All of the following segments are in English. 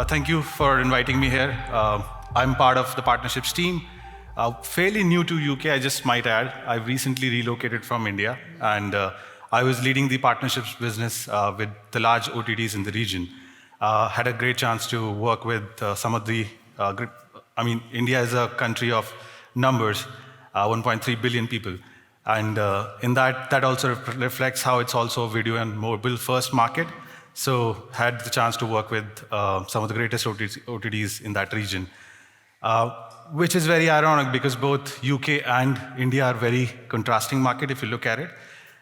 Thank you for inviting me here. I'm part of the partnerships team. Fairly new to UK, I just might add. I recently relocated from India, and I was leading the partnerships business with the large OTTs in the region. Had a great chance to work with some of the, India is a country of numbers, 1.3 billion people. And in that also reflects how it's also a video and mobile first market. So had the chance to work with some of the greatest OTTs in that region, which is very ironic because both UK and India are very contrasting market if you look at it.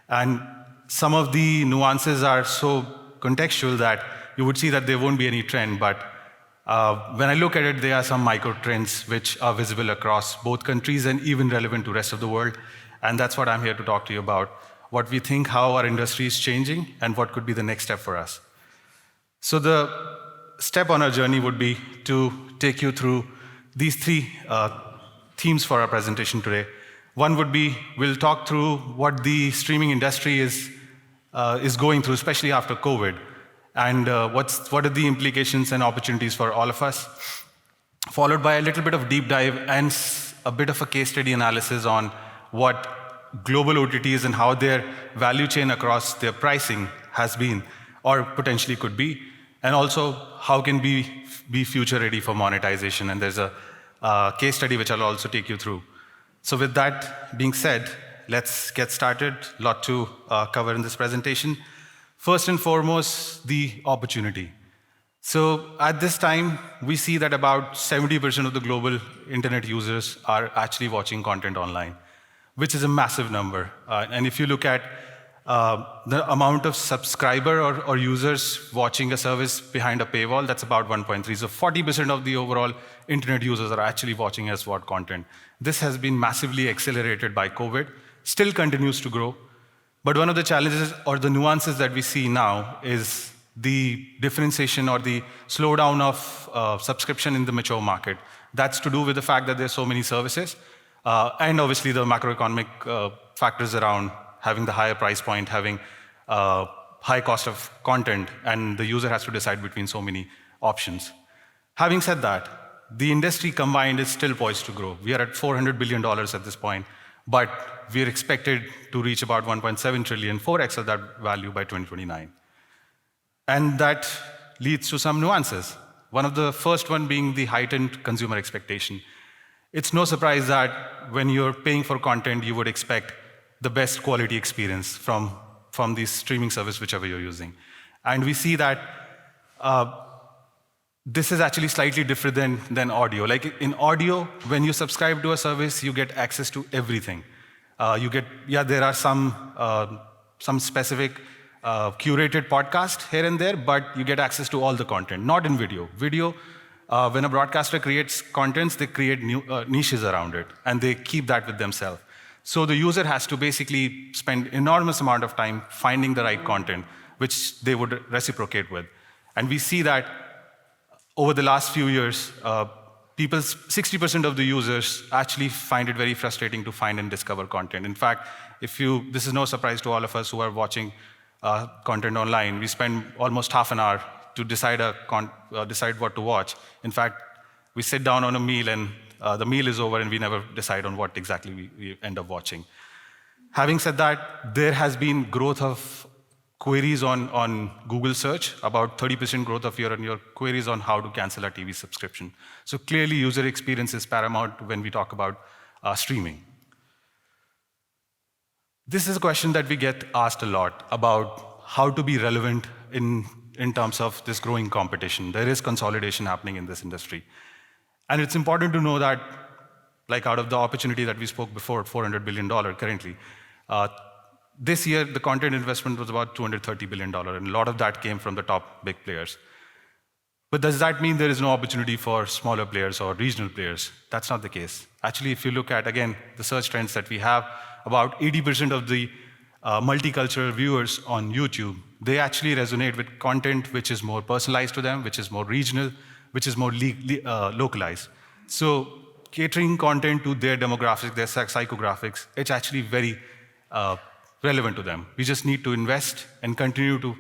And some of the nuances are so contextual that you would see that there won't be any trend, but when I look at it, there are some micro trends which are visible across both countries and even relevant to the rest of the world. And that's what I'm here to talk to you about, what we think, how our industry is changing, and what could be the next step for us. So the step on our journey would be to take you through these three themes for our presentation today. One would be, we'll talk through what the streaming industry is going through, especially after COVID, and what are the implications and opportunities for all of us, followed by a little bit of deep dive and a bit of a case study analysis on what global OTTs and how their value chain across their pricing has been or potentially could be, and also how can we be future ready for monetization. And there's a case study which I'll also take you through. So with that being said, let's get started. A lot to cover in this presentation. First and foremost, the opportunity. So at this time, we see that about 70% of the global internet users are actually watching content online, which is a massive number. And if you look at the amount of subscriber or users watching a service behind a paywall, that's about 1.3. So 40% of the overall internet users are actually watching SVOD content. This has been massively accelerated by COVID, still continues to grow. But one of the challenges or the nuances that we see now is the differentiation or the slowdown of subscription in the mature market. That's to do with the fact that there's so many services, and obviously the macroeconomic factors around having the higher price point, having high cost of content, and the user has to decide between so many options. Having said that, the industry combined is still poised to grow. We are at $400 billion at this point, but we are expected to reach about 1.7 trillion, 4x of that value by 2029. And that leads to some nuances. One of the first one being the heightened consumer expectation. It's no surprise that when you're paying for content, you would expect the best quality experience from the streaming service, whichever you're using. And we see that this is actually slightly different than audio. Like in audio, when you subscribe to a service, you get access to everything. There are some specific curated podcast here and there, but you get access to all the content, not in video. Video, when a broadcaster creates contents, they create new niches around it, and they keep that with themselves. So the user has to basically spend enormous amount of time finding the right content, which they would reciprocate with. And we see that over the last few years, 60% of the users actually find it very frustrating to find and discover content. In fact, this is no surprise to all of us who are watching content online. We spend almost half an hour to decide what to watch. In fact, we sit down on a meal and the meal is over and we never decide on what exactly we end up watching. Having said that, there has been growth of queries on Google search, about 30% growth of year-on-year queries on how to cancel a TV subscription. So clearly user experience is paramount when we talk about streaming. This is a question that we get asked a lot about how to be relevant in terms of this growing competition. There is consolidation happening in this industry. And it's important to know that, like out of the opportunity that we spoke before, $400 billion currently, this year the content investment was about $230 billion, and a lot of that came from the top big players. But does that mean there is no opportunity for smaller players or regional players? That's not the case. Actually, if you look at, again, the search trends that we have, about 80% of the multicultural viewers on YouTube, they actually resonate with content which is more personalized to them, which is more regional, which is more localized. So catering content to their demographics, their psychographics, it's actually very relevant to them. We just need to invest and continue to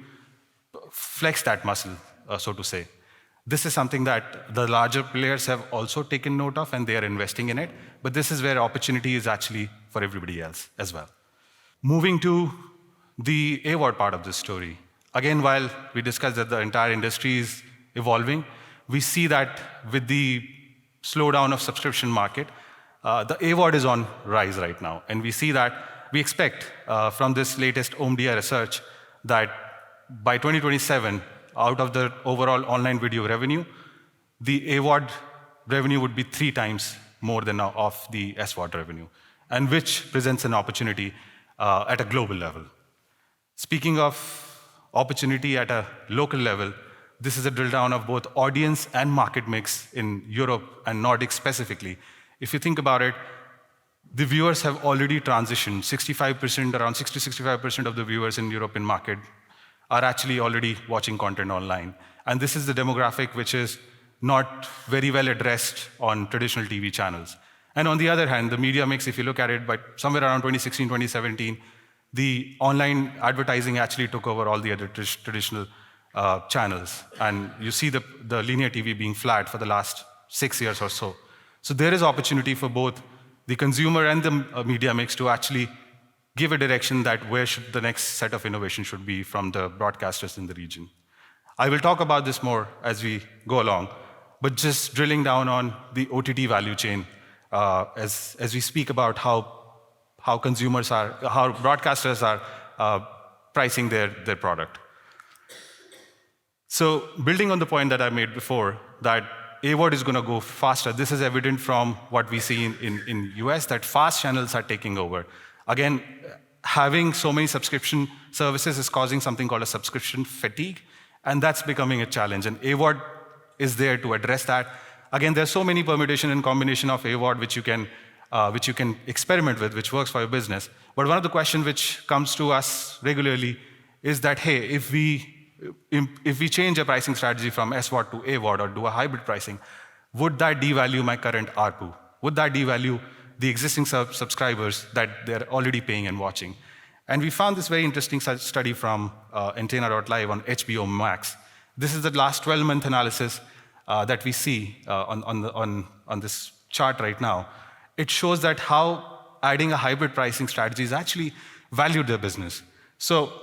flex that muscle, so to say. This is something that the larger players have also taken note of, and they are investing in it. But this is where opportunity is actually for everybody else as well. Moving to the AVOD part of this story. Again, while we discussed that the entire industry is evolving, we see that with the slowdown of subscription market, the AVOD is on rise right now. And we see that, we expect from this latest OMDI research that by 2027, out of the overall online video revenue, the AVOD revenue would be 3 times more than of the SVOD revenue, and which presents an opportunity at a global level. Speaking of opportunity at a local level, this is a drill down of both audience and market mix in Europe and Nordic specifically. If you think about it, the viewers have already transitioned. 65%, around 60-65% of the viewers in European market are actually already watching content online. And this is the demographic which is not very well addressed on traditional TV channels. And on the other hand, the media mix, if you look at it, by somewhere around 2016, 2017, the online advertising actually took over all the other traditional channels. And you see the linear TV being flat for the last 6 years or so. So there is opportunity for both the consumer and the media mix to actually give a direction that where should the next set of innovation should be from the broadcasters in the region. I will talk about this more as we go along, but just drilling down on the OTT value chain as we speak about how consumers are, how broadcasters are pricing their product. So building on the point that I made before, that AVOD is going to go faster. This is evident from what we see in US, that fast channels are taking over. Again, having so many subscription services is causing something called a subscription fatigue, and that's becoming a challenge. And AVOD is there to address that. Again, there's so many permutation and combination of AVOD which you can experiment with, which works for your business. But one of the questions which comes to us regularly is that, hey, if we change a pricing strategy from SVOD to AVOD or do a hybrid pricing, would that devalue my current ARPU? Would that devalue the existing subscribers that they're already paying and watching? And we found this very interesting study from Antenna.live on HBO Max. This is the last 12-month analysis that we see on this chart right now. It shows that how adding a hybrid pricing strategy is actually valued their business. So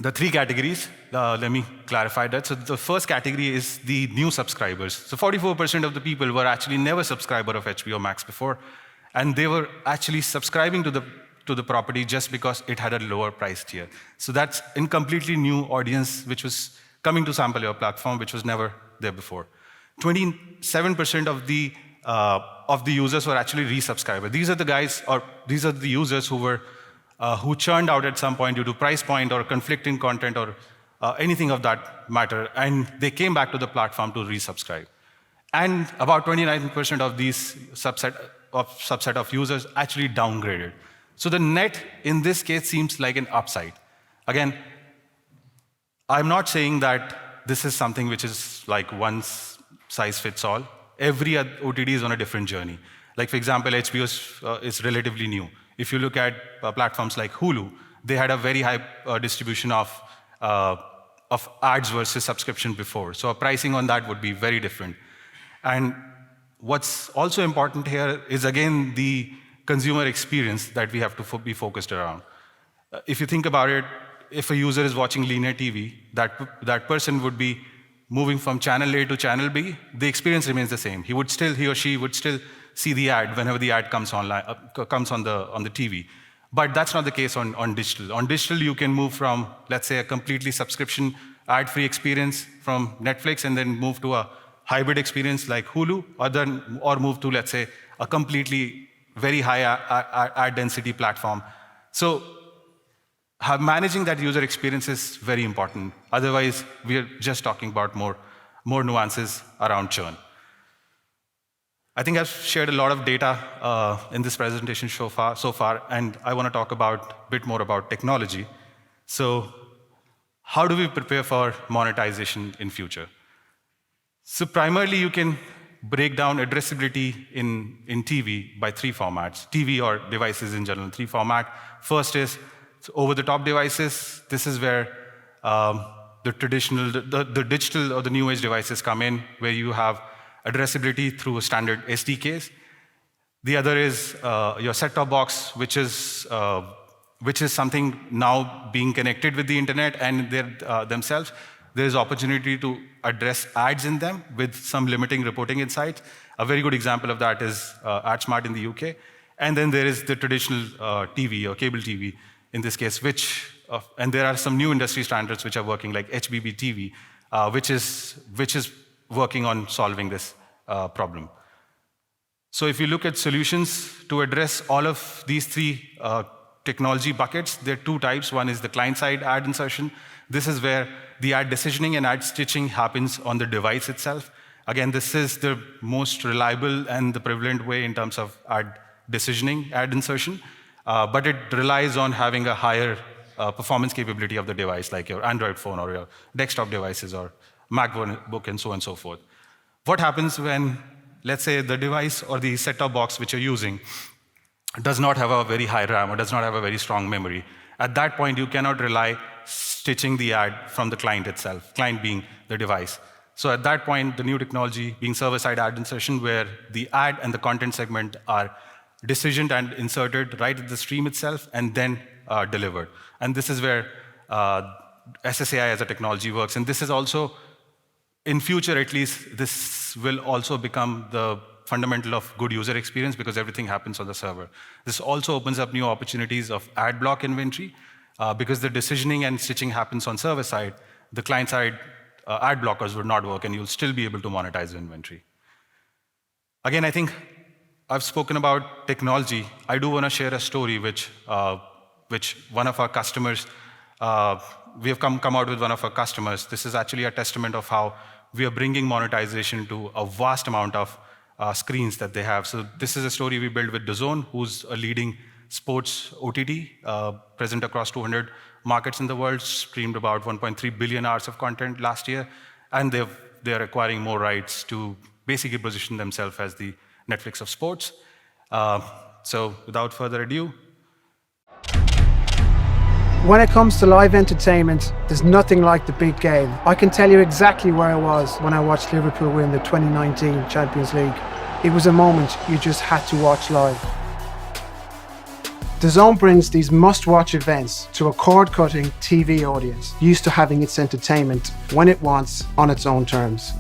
the 3 categories, let me clarify that. So the first category is the new subscribers. So 44% of the people were actually never subscriber of HBO Max before, and they were actually subscribing to the property just because it had a lower price tier. So that's a completely new audience which was coming to sample your platform, which was never there before. 27% of the users were actually resubscribers. These are the guys, or these are the users who churned out at some point due to price point or conflicting content or anything of that matter, and they came back to the platform to resubscribe. And about 29% of these subset of users actually downgraded. So the net in this case seems like an upside. Again, I'm not saying that this is something which is like one size fits all. Every OTT is on a different journey. Like, for example, HBO is relatively new. If you look at platforms like Hulu, they had a very high distribution of ads versus subscription before. So pricing on that would be very different. And what's also important here is, again, the consumer experience that we have to be focused around. If you think about it, if a user is watching linear TV, that person would be moving from channel A to channel B. The experience remains the same. He or she would still see the ad whenever the ad comes online, comes on the TV. But that's not the case on digital. On digital, you can move from, let's say, a completely subscription ad-free experience from Netflix and then move to a hybrid experience like Hulu, or move to, let's say, a completely very high ad density platform. So managing that user experience is very important. Otherwise, we're just talking about more nuances around churn. I think I've shared a lot of data in this presentation so far, and I want to talk a bit more about technology. So how do we prepare for monetization in future? So primarily, you can break down addressability in TV by 3 formats, TV or devices in general, 3 formats. First is over-the-top devices. This is where the digital or the new age devices come in, where you have addressability through standard SDKs. The other is your set-top box, which is something now being connected with the internet and themselves. There is opportunity to address ads in them with some limiting reporting insights. A very good example of that is AdSmart in the UK. And then there is the traditional TV or cable TV in this case, and there are some new industry standards which are working, like HBB TV, which is working on solving this problem. So if you look at solutions to address all of these three technology buckets, there are two types. One is the client-side ad insertion. This is where the ad decisioning and ad stitching happens on the device itself. Again, this is the most reliable and the prevalent way in terms of ad decisioning, ad insertion, but it relies on having a higher performance capability of the device, like your Android phone or your desktop devices or MacBook and so on and so forth. What happens when, let's say, the device or the set-top box which you're using does not have a very high RAM or does not have a very strong memory? At that point, you cannot rely stitching the ad from the client itself, client being the device. So at that point, the new technology being server-side ad insertion, where the ad and the content segment are decisioned and inserted right at the stream itself and then delivered. And this is where SSAI as a technology works. And this is also, in future at least, this will also become the fundamental of good user experience because everything happens on the server. This also opens up new opportunities of ad block inventory because the decisioning and stitching happens on server side. The client side ad blockers would not work and you'll still be able to monetize the inventory. Again, I think I've spoken about technology. I do want to share a story which one of our customers, we have come out with one of our customers. This is actually a testament of how we are bringing monetization to a vast amount of screens that they have. So this is a story we built with DAZN, who's a leading sports OTT, present across 200 markets in the world, streamed about 1.3 billion hours of content last year, and they're acquiring more rights to basically position themselves as the Netflix of sports. So without further ado. When it comes to live entertainment, there's nothing like the big game. I can tell you exactly where I was when I watched Liverpool win the 2019 Champions League. It was a moment you just had to watch live. DAZN brings these must-watch events to a cord-cutting TV audience, used to having its entertainment when it wants, on its own terms.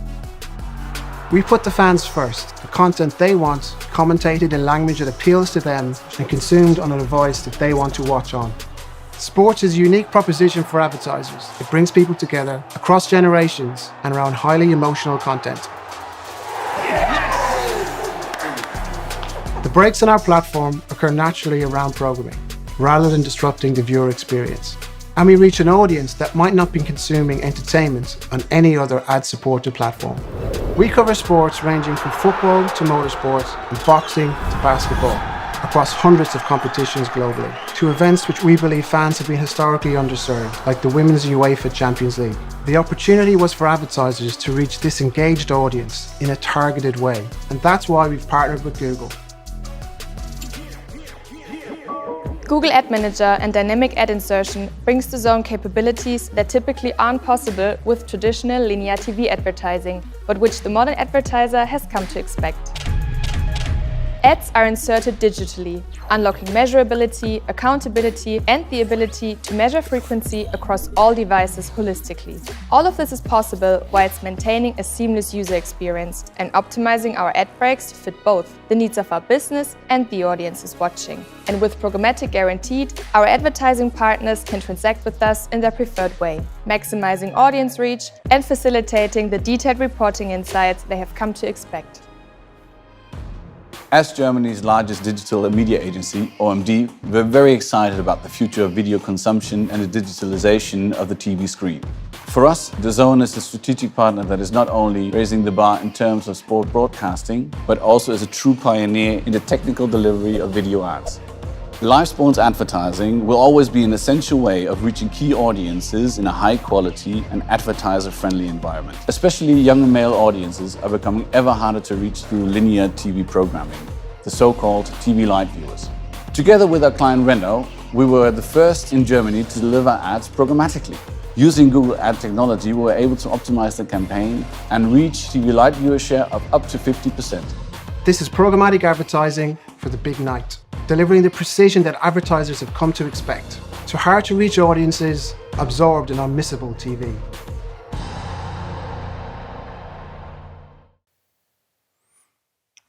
We put the fans first, the content they want, commentated in language that appeals to them and consumed on a device that they want to watch on. Sports is a unique proposition for advertisers. It brings people together across generations and around highly emotional content. The breaks on our platform occur naturally around programming, rather than disrupting the viewer experience. And we reach an audience that might not be consuming entertainment on any other ad-supported platform. We cover sports ranging from football to motorsport and boxing to basketball, across hundreds of competitions globally, to events which we believe fans have been historically underserved, like the Women's UEFA Champions League. The opportunity was for advertisers to reach this engaged audience in a targeted way, and that's why we've partnered with Google. Google Ad Manager and dynamic ad insertion brings DAZN capabilities that typically aren't possible with traditional linear TV advertising, but which the modern advertiser has come to expect. Ads are inserted digitally, unlocking measurability, accountability, and the ability to measure frequency across all devices holistically. All of this is possible whilst maintaining a seamless user experience and optimizing our ad breaks to fit both the needs of our business and the audiences watching. And with programmatic guaranteed, our advertising partners can transact with us in their preferred way, maximizing audience reach and facilitating the detailed reporting insights they have come to expect. As Germany's largest digital media agency, OMD, we're very excited about the future of video consumption and the digitalization of the TV screen. For us, DAZN is a strategic partner that is not only raising the bar in terms of sport broadcasting, but also is a true pioneer in the technical delivery of video ads. Live sports advertising will always be an essential way of reaching key audiences in a high-quality and advertiser-friendly environment. Especially younger male audiences are becoming ever harder to reach through linear TV programming, the so-called TV light viewers. Together with our client Renault, we were the first in Germany to deliver ads programmatically. Using Google Ad technology, we were able to optimize the campaign and reach TV Lite viewer share of up to 50%. This is programmatic advertising for the big night, delivering the precision that advertisers have come to expect to hard-to-reach audiences absorbed in unmissable TV.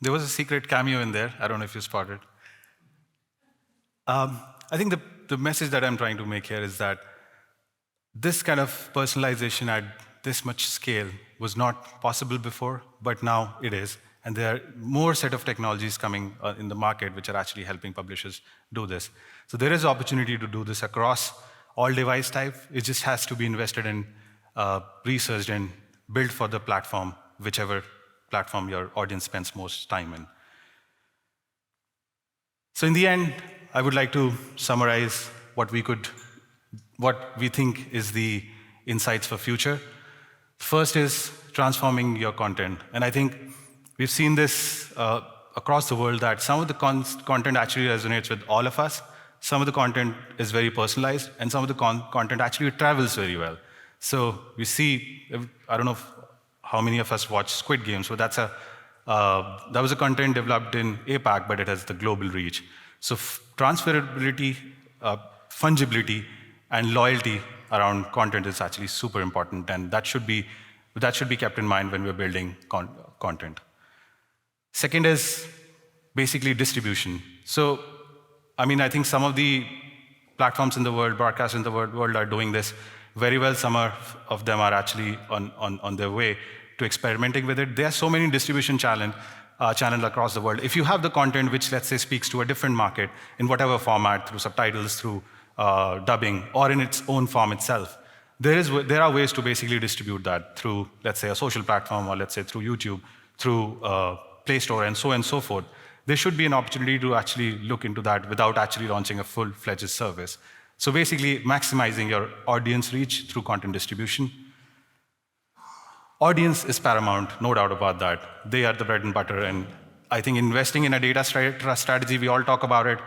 There was a secret cameo in there. I don't know if you spotted. I think the message that I'm trying to make here is that this kind of personalization at this much scale was not possible before, but now it is. And there are more set of technologies coming in the market which are actually helping publishers do this. So there is opportunity to do this across all device type. It just has to be invested in, researched and built for the platform, whichever platform your audience spends most time in. So in the end, I would like to summarize what we think is the insights for future. First is transforming your content. And I think we've seen this across the world that some of the content actually resonates with all of us. Some of the content is very personalized, and some of the content actually travels very well. So we see, I don't know how many of us watch Squid Game, so that was a content developed in APAC, but it has the global reach. So transferability, fungibility, and loyalty around content is actually super important, and that should be kept in mind when we're building content. Second is basically distribution. So, I mean, I think some of the platforms in the world, broadcasters in the world are doing this very well. Some of them are actually on their way to experimenting with it. There are so many distribution channels across the world. If you have the content which, let's say, speaks to a different market in whatever format, through subtitles, through dubbing, or in its own form itself, there are ways to basically distribute that through, let's say, a social platform, or let's say through YouTube, through Play Store, and so forth. There should be an opportunity to actually look into that without actually launching a full-fledged service. So basically, maximizing your audience reach through content distribution. Audience is paramount, no doubt about that. They are the bread and butter, and I think investing in a data strategy, we all talk about it,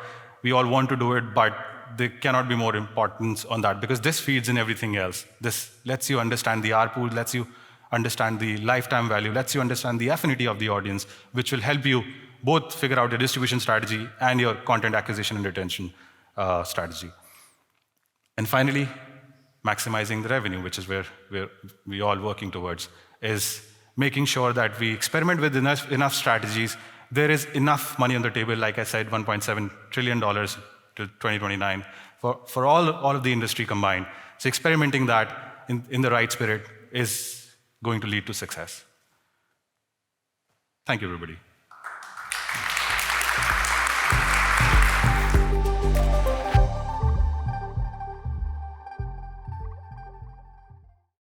we all want to do it, but there cannot be more importance on that, because this feeds in everything else. This lets you understand the ARPU, lets you understand the lifetime value, lets you understand the affinity of the audience, which will help you both figure out a distribution strategy and your content acquisition and retention strategy. And finally, maximizing the revenue, which is where we're all working towards, is making sure that we experiment with enough strategies. There is enough money on the table, like I said, $1.7 trillion till 2029 for all of the industry combined. So experimenting that in the right spirit is going to lead to success. Thank you, everybody.